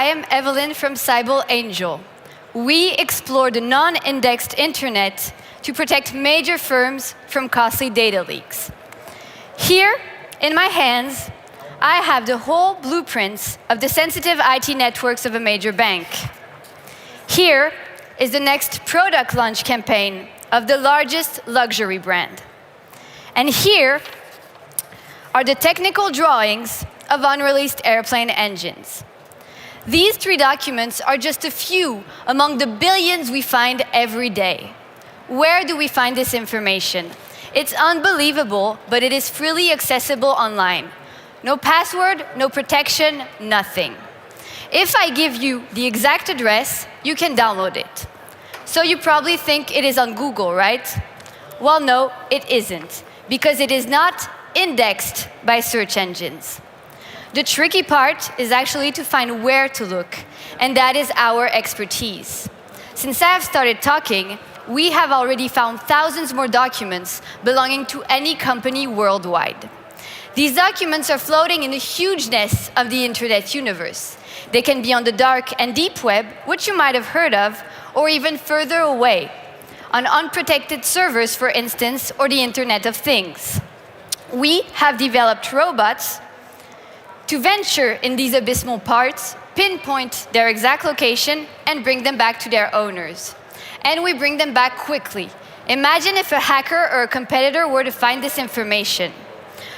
am Evelyn from CybelAngel. We explore the non-indexed internet to protect major firms from costly data leaks. Here, in my hands, I have the whole blueprints of the sensitive IT networks of a major bank. Here is the next product launch campaign of the largest luxury brand. And here are the technical drawings of unreleased airplane engines. These 3 documents are just a few among the billions we find every day. Where do we find this information? It's unbelievable, but it is freely accessible online. No password, no protection, nothing. If I give you the exact address, you can download it. So you probably think it is on Google, right? Well, no, it isn't, because it is not indexed by search engines. The tricky part is actually to find where to look, and that is our expertise. Since I have started talking, we have already found thousands more documents belonging to any company worldwide. These documents are floating in the hugeness of the internet universe. They can be on the dark and deep web, which you might have heard of, or even further away, on unprotected servers, for instance, or the Internet of Things. We have developed robots to venture in these abysmal parts, pinpoint their exact location, and bring them back to their owners. And we bring them back quickly. Imagine if a hacker or a competitor were to find this information.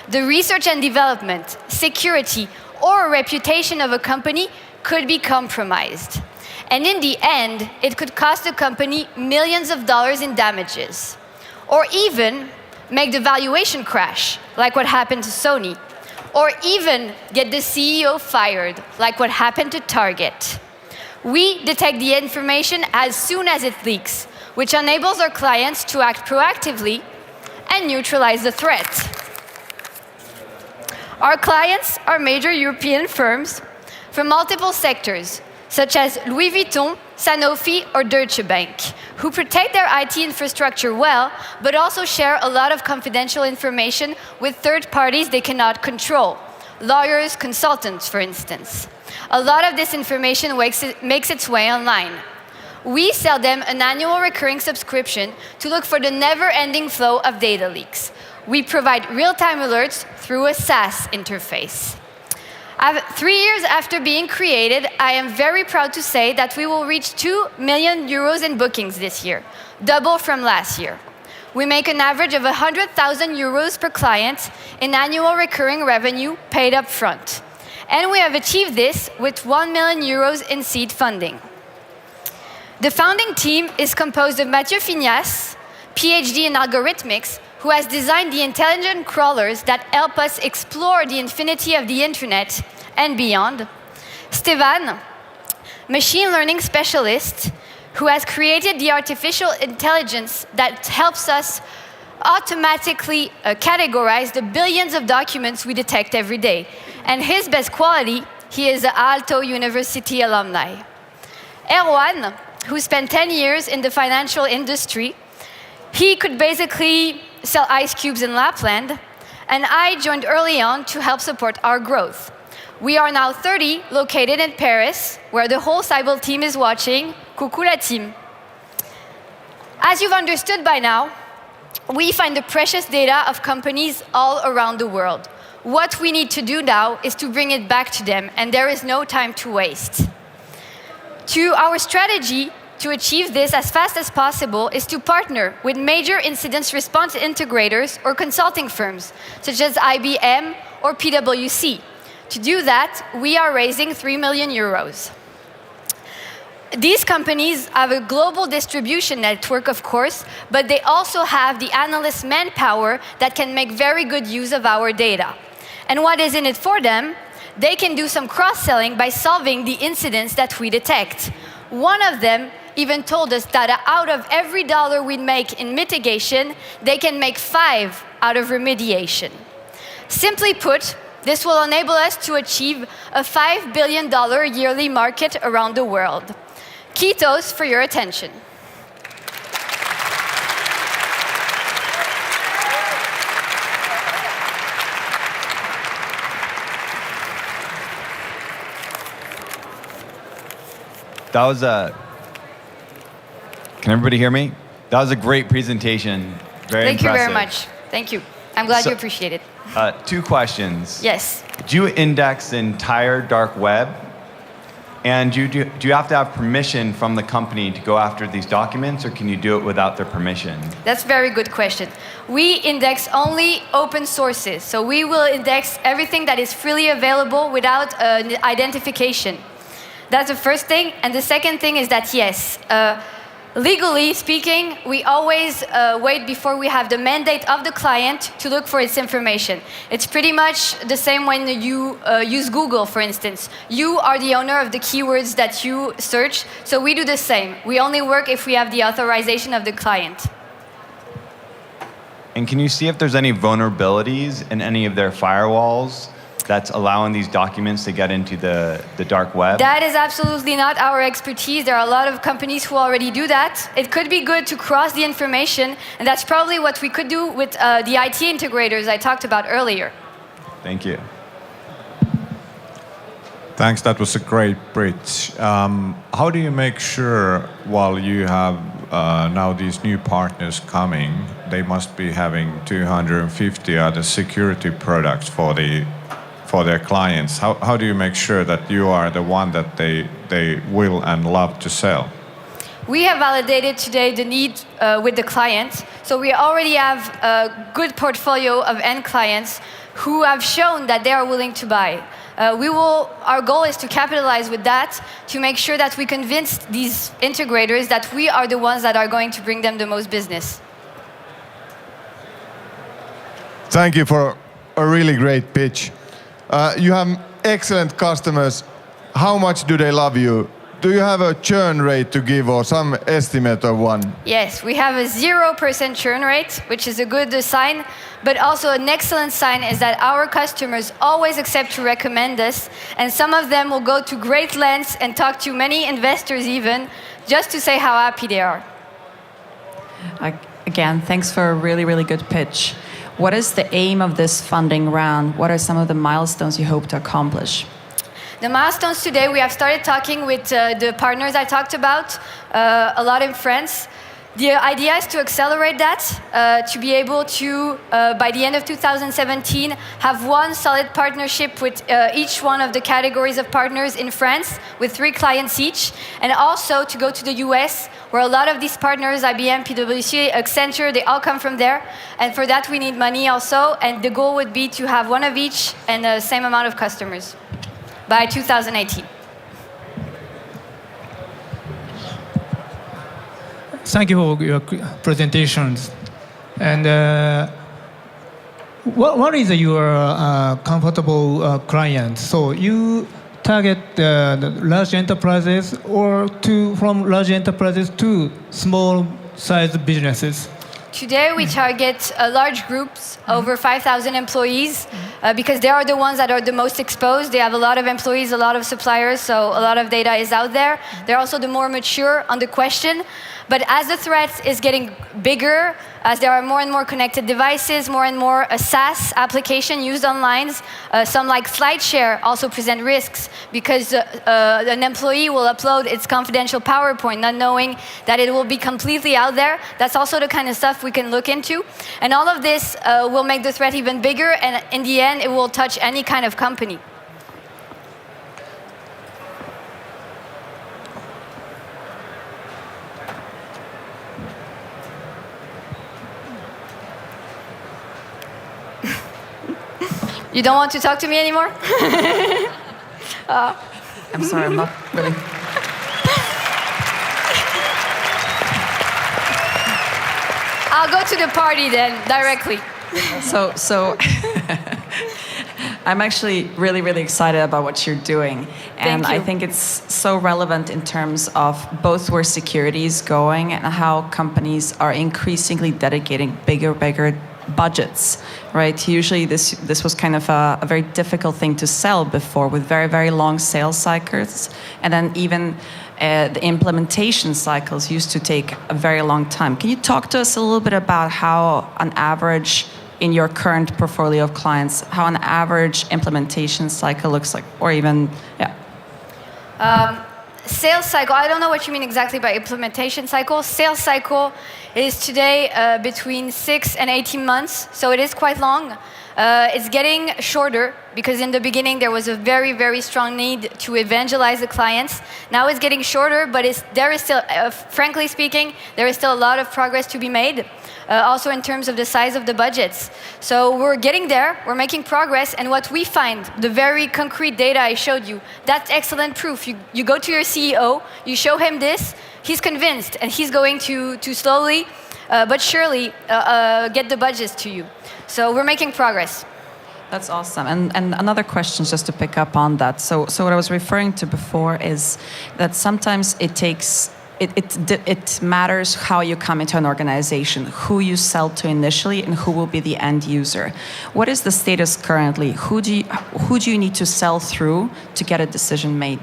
The research and development, security, or reputation of a company could be compromised. And in the end, it could cost the company millions of dollars in damages. Or even make the valuation crash, like what happened to Sony. Or even get the CEO fired, like what happened to Target. We detect the information as soon as it leaks, which enables our clients to act proactively and neutralize the threat. Our clients are major European firms from multiple sectors, such as Louis Vuitton, Sanofi, or Deutsche Bank, who protect their IT infrastructure well, but also share a lot of confidential information with third parties they cannot control, lawyers, consultants, for instance. A lot of this information makes its way online. We sell them an annual recurring subscription to look for the never-ending flow of data leaks. We provide real-time alerts through a SaaS interface. 3 years after being created, I am very proud to say that we will reach 2 million euros in bookings this year, double from last year. We make an average of 100,000 euros per client in annual recurring revenue paid up front. And we have achieved this with 1 million euros in seed funding. The founding team is composed of Mathieu Fignas, PhD in algorithmics, who has designed the intelligent crawlers that help us explore the infinity of the internet and beyond. Stéphane, machine learning specialist, who has created the artificial intelligence that helps us automatically categorize the billions of documents we detect every day. And his best quality, he is an Aalto University alumni. Erwan, who spent 10 years in the financial industry, he could basically sell ice cubes in Lapland, and I joined early on to help support our growth. We are now 30, located in Paris, where the whole Cybel team is watching. Coucou la team. As you've understood by now, we find the precious data of companies all around the world. What we need to do now is to bring it back to them, and there is no time to waste. Our strategy to achieve this as fast as possible is to partner with major incident response integrators or consulting firms, such as IBM or PwC. To do that, we are raising 3 million euros. These companies have a global distribution network, of course, but they also have the analyst manpower that can make very good use of our data. And what is in it for them? They can do some cross-selling by solving the incidents that we detect. One of them even told us that out of every dollar we make in mitigation, they can make 5 out of remediation. Simply put, this will enable us to achieve a $5 billion yearly market around the world. Kiitos for your attention. That was a... Can everybody hear me? That was a great presentation. Very Thank you impressive. very much. Thank you. I'm glad you appreciate it. 2 questions. Yes. Do you index the entire dark web? And do you have to have permission from the company to go after these documents, or can you do it without their permission? That's a very good question. We index only open sources. So we will index everything that is freely available without an identification. That's the first thing. And the second thing is that, yes, legally speaking, we always wait before we have the mandate of the client to look for its information. It's pretty much the same when you use Google, for instance. You are the owner of the keywords that you search, so we do the same. We only work if we have the authorization of the client. And can you see if there's any vulnerabilities in any of their firewalls that's allowing these documents to get into the dark web? That is absolutely not our expertise. There are a lot of companies who already do that. It could be good to cross the information, and that's probably what we could do with the IT integrators I talked about earlier. Thank you. Thanks, that was a great bridge. How do you make sure, while you have now these new partners coming, they must be having 250 other security products for their clients? How do you make sure that you are the one that they will and love to sell? We have validated today the need with the client. So we already have a good portfolio of end clients who have shown that they are willing to buy. Our goal is to capitalize with that to make sure that we convince these integrators that we are the ones that are going to bring them the most business. Thank you for a really great pitch. You have excellent customers. How much do they love you? Do you have a churn rate to give or some estimate of one? Yes, we have a 0% churn rate, which is a good sign. But also an excellent sign is that our customers always accept to recommend us. And some of them will go to great lengths and talk to many investors even, just to say how happy they are. Again, thanks for a really, really good pitch. What is the aim of this funding round? What are some of the milestones you hope to accomplish? The milestones today, we have started talking with the partners I talked about, a lot in France. The idea is to accelerate that, to be able to, by the end of 2017, have one solid partnership with each one of the categories of partners in France, with 3 clients each, and also to go to the US, where a lot of these partners, IBM, PwC, Accenture, they all come from there. And for that, we need money also, and the goal would be to have one of each and the same amount of customers by 2018. Thank you for your presentations. And what is your comfortable client? So you target the large enterprises or from large enterprises to small-sized businesses? Today, we target large groups, over 5,000 employees, because they are the ones that are the most exposed. They have a lot of employees, a lot of suppliers, so a lot of data is out there. They're also the more mature on the question. But as the threat is getting bigger, as there are more and more connected devices, more and more SaaS application used online, some like SlideShare also present risks because an employee will upload its confidential PowerPoint not knowing that it will be completely out there. That's also the kind of stuff we can look into. And all of this will make the threat even bigger, and in the end, it will touch any kind of company. You don't want to talk to me anymore? I'm sorry, I'm not really... I'll go to the party then, directly. So I'm actually really, really excited about what you're doing. And I think it's so relevant in terms of both where security is going and how companies are increasingly dedicating bigger budgets, right? Usually this was kind of a very difficult thing to sell before, with very, very long sales cycles. And then even the implementation cycles used to take a very long time. Can you talk to us a little bit about how on average in your current portfolio of clients, how an average implementation cycle looks like, or even, sales cycle, I don't know what you mean exactly by implementation cycle. Sales cycle is today between 6 and 18 months, so it is quite long. It's getting shorter because in the beginning there was a very, very strong need to evangelize the clients. Now it's getting shorter, but there is still, frankly speaking, there is still a lot of progress to be made. Also in terms of the size of the budgets. So we're getting there, we're making progress, and what we find, the very concrete data I showed you, that's excellent proof. You go to your CEO, you show him this, he's convinced, and he's going to slowly but surely get the budgets to you. So we're making progress. That's awesome. And another question, just to pick up on that. So what I was referring to before is that sometimes it matters how you come into an organization, who you sell to initially, and who will be the end user. What is the status currently? Who do you need to sell through to get a decision made?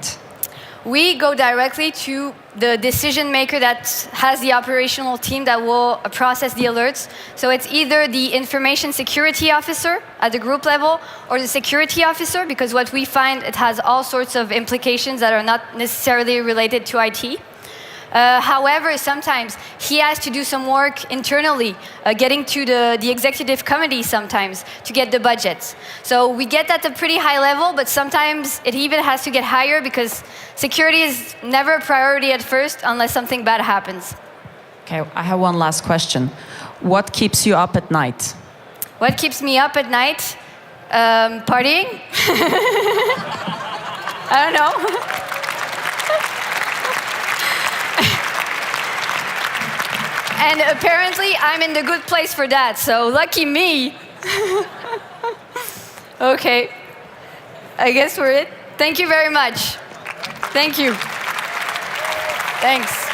We go directly to the decision maker that has the operational team that will process the alerts. So it's either the information security officer at the group level or the security officer, because what we find, it has all sorts of implications that are not necessarily related to IT. However, sometimes he has to do some work internally, getting to the executive committee sometimes to get the budgets. So we get at a pretty high level, but sometimes it even has to get higher because security is never a priority at first unless something bad happens. Okay, I have one last question. What keeps you up at night? What keeps me up at night? Partying? I don't know. And apparently, I'm in the good place for that, so lucky me. Okay, I guess we're it. Thank you very much. Thank you. Thanks.